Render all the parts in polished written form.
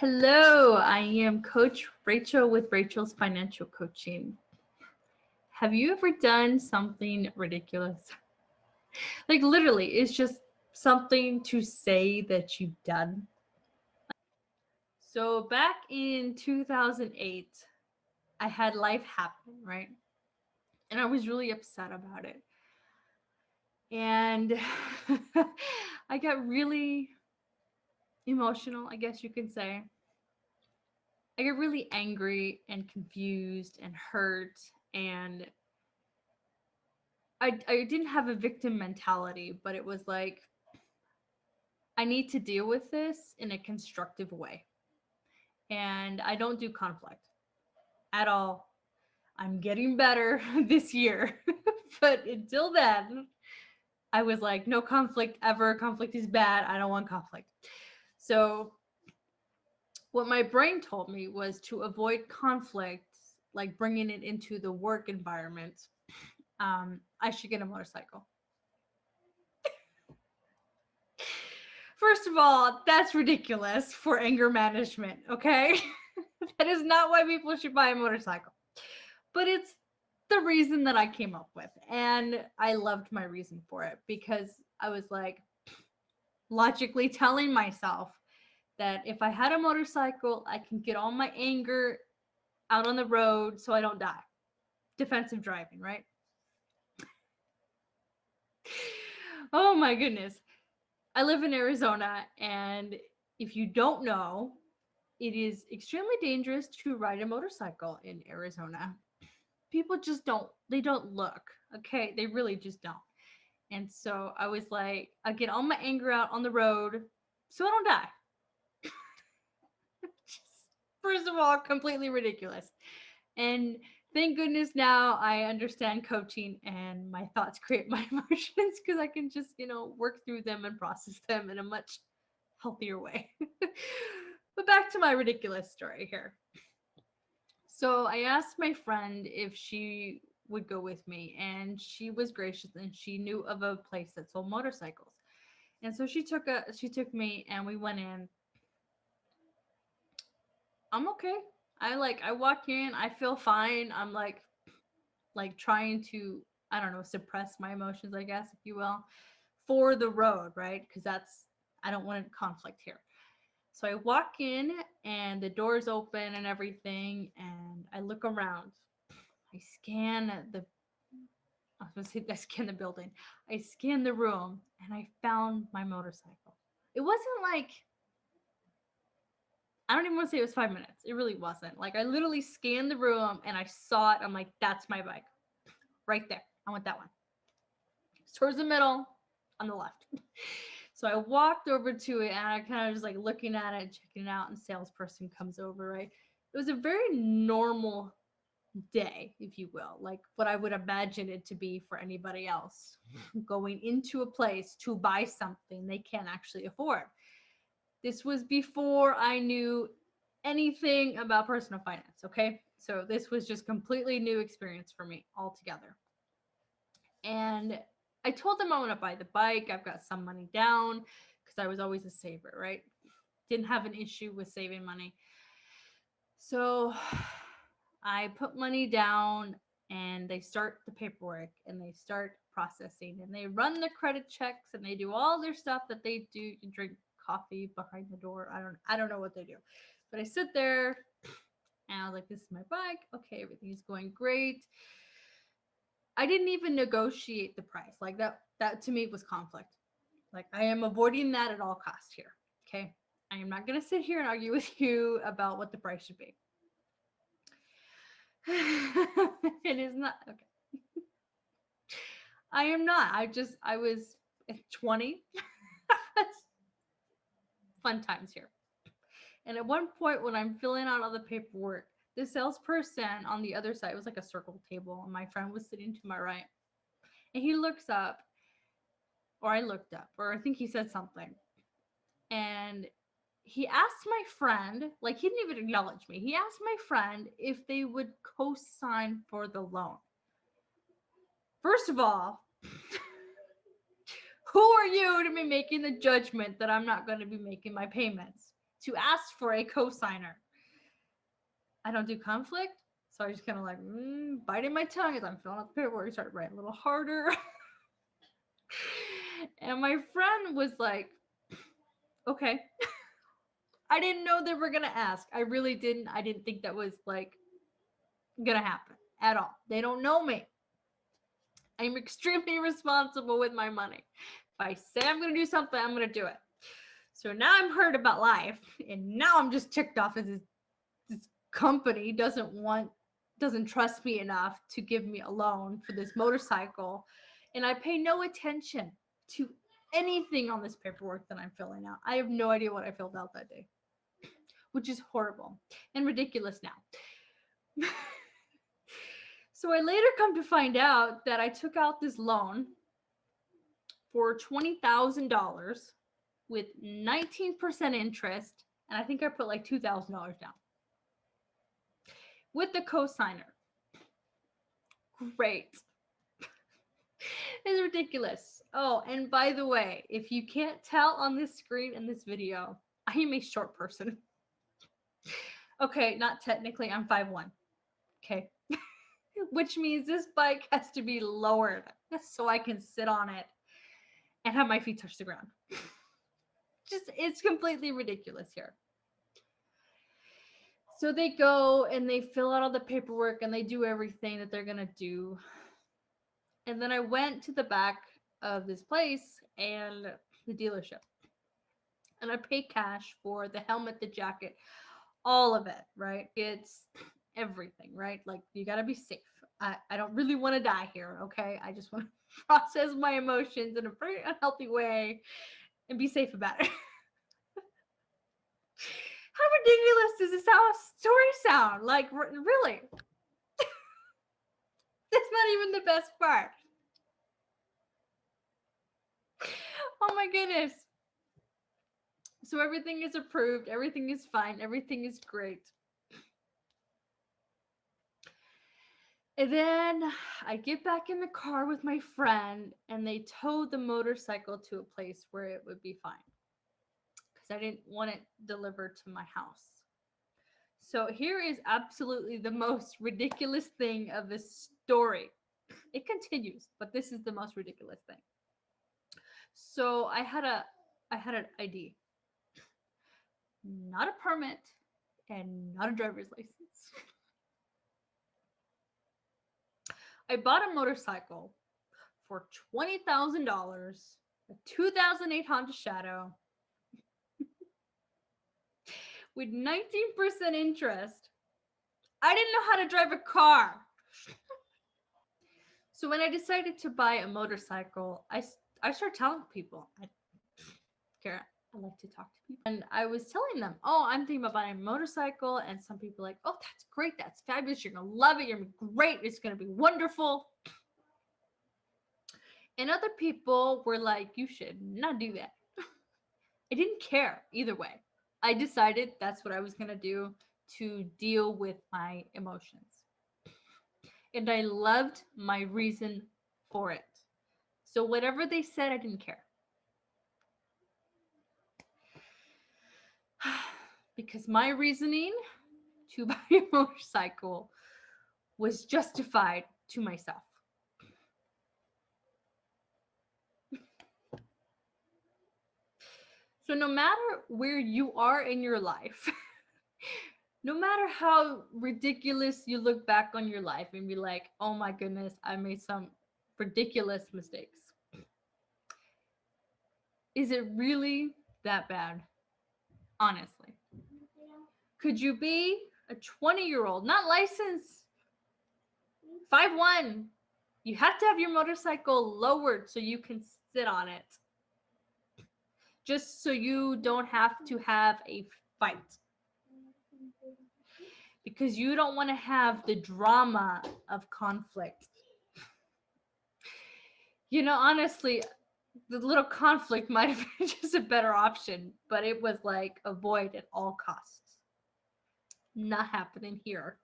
Hello, I am Coach Rachel with Rachel's Financial Coaching. Have you ever done something ridiculous? Like, literally, it's just something to say that you've done. So, back in 2008, I had life happen, right? And I was really upset about it. And I got really emotional, I guess you could say. I get really angry and confused and hurt, and I didn't have a victim mentality, but it was like I need to deal with this in a constructive way. And I don't do conflict at all. I'm getting better this year. But until then, I was like, no conflict ever. Conflict is bad. I don't want conflict. So, what my brain told me was to avoid conflict, like bringing it into the work environment. I should get a motorcycle. First of all, that's ridiculous for anger management, okay? That is not why people should buy a motorcycle. But it's the reason that I came up with. And I loved my reason for it because I was like logically telling myself that if I had a motorcycle, I can get all my anger out on the road so I don't die. Defensive driving, right? Oh my goodness. I live in Arizona, and if you don't know, it is extremely dangerous to ride a motorcycle in Arizona. People just don't look, okay? They really just don't. And so I was like, I get all my anger out on the road so I don't die. First of all, completely ridiculous. And thank goodness now I understand coaching and my thoughts create my emotions because I can just, work through them and process them in a much healthier way. But back to my ridiculous story here. So I asked my friend if she would go with me, and she was gracious and she knew of a place that sold motorcycles. And so she took me and we went in. I'm okay. I walk in, I feel fine. I'm like trying to, I don't know, suppress my emotions, I guess, if you will, for the road, right? Because I don't want conflict here. So I walk in and the doors open and everything, and I look around. I scan the I was gonna say I scanned the building. I scanned the room and I found my motorcycle. It wasn't like, I don't even want to say it was 5 minutes. It really wasn't. Like I literally scanned the room and I saw it. I'm like, that's my bike. Right there. I want that one. It's towards the middle on the left. So I walked over to it and I kind of was like looking at it, checking it out, and the salesperson comes over, right? It was a very normal day, if you will, like what I would imagine it to be for anybody else going into a place to buy something they can't actually afford. This was before I knew anything about personal finance, okay? So this was just completely new experience for me altogether. And I told them I want to buy the bike. I've got some money down because I was always a saver, right? Didn't have an issue with saving money. So I put money down and they start the paperwork and they start processing and they run the credit checks and they do all their stuff that they do. You drink coffee behind the door. I don't know what they do. But I sit there and I was like, this is my bike. Okay, everything's going great. I didn't even negotiate the price. Like that to me was conflict. Like I am avoiding that at all costs here. Okay. I am not going to sit here and argue with you about what the price should be. It is not okay. I am not. I was 20. Fun times here. And at one point when I'm filling out all the paperwork, the salesperson on the other side, it was like a circle table, and my friend was sitting to my right. And he looks up, or I looked up, or I think he said something. And he asked my friend, like he didn't even acknowledge me. He asked my friend if they would co-sign for the loan. First of all, who are you to be making the judgment that I'm not going to be making my payments? to ask for a cosigner. I don't do conflict, so I just kind of like biting my tongue as I'm filling out the paperwork. Started writing a little harder, and my friend was like, "Okay." I didn't know they were gonna ask. I really didn't. I didn't think that was like gonna happen at all. They don't know me. I'm extremely responsible with my money. If I say I'm gonna do something, I'm gonna do it. So now I'm hurt about life, and now I'm just ticked off as this company doesn't trust me enough to give me a loan for this motorcycle, and I pay no attention to anything on this paperwork that I'm filling out. I have no idea what I filled out that day, which is horrible and ridiculous now. So I later come to find out that I took out this loan for $20,000 with 19% interest, and I think I put like $2,000 down with the cosigner. Great. It's ridiculous. Oh, and by the way, if you can't tell on this screen in this video, I am a short person. Okay, not technically, I'm 5'1". Okay. Which means this bike has to be lowered so I can sit on it and have my feet touch the ground. It's completely ridiculous here. So they go and they fill out all the paperwork and they do everything that they're going to do. And then I went to the back of this place and the dealership. And I paid cash for the helmet, the jacket, all of it, right? It's everything, right? Like, you got to be safe. I don't really want to die here, okay? I just want to process my emotions in a very unhealthy way and be safe about it. How ridiculous does this story sound? Like, really? That's not even the best part. Oh my goodness. So everything is approved. Everything is fine. Everything is great. And then I get back in the car with my friend and they towed the motorcycle to a place where it would be fine. Because I didn't want it delivered to my house. So here is absolutely the most ridiculous thing of this story. It continues, but this is the most ridiculous thing. So I had an ID, not a permit, and not a driver's license. I bought a motorcycle for $20,000, a 2008 Honda Shadow, with 19% interest. I didn't know how to drive a car. So when I decided to buy a motorcycle, I started telling people, Kara, I like to talk to people. And I was telling them, oh, I'm thinking about buying a motorcycle. And some people like, oh, that's great. That's fabulous. You're going to love it. You're going to be great. It's going to be wonderful. And other people were like, you should not do that. I didn't care either way. I decided that's what I was going to do to deal with my emotions. And I loved my reason for it. So whatever they said, I didn't care. Because my reasoning to buy a motorcycle was justified to myself. So no matter where you are in your life, no matter how ridiculous you look back on your life and be like, oh my goodness, I made some ridiculous mistakes. Is it really that bad? Honestly. Could you be a 20-year-old, not licensed, 5'1"? You have to have your motorcycle lowered so you can sit on it. Just so you don't have to have a fight. Because you don't want to have the drama of conflict. You know, honestly, the little conflict might have been just a better option, but it was like avoid at all costs. Not happening here.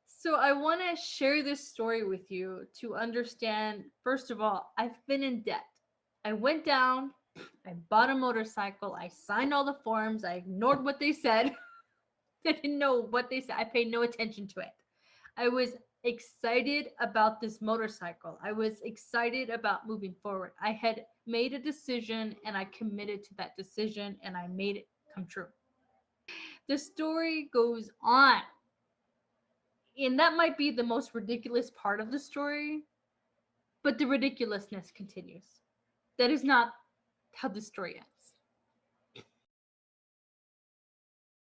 So I want to share this story with you to understand, first of all, I've been in debt. I went down I bought a motorcycle. I signed all the forms. I ignored what they said. I didn't know what they said. I paid no attention to it. I was excited about this motorcycle. I was excited about moving forward. I had made a decision and I committed to that decision and I made it come true. The story goes on. And that might be the most ridiculous part of the story, but the ridiculousness continues. That is not how the story ends.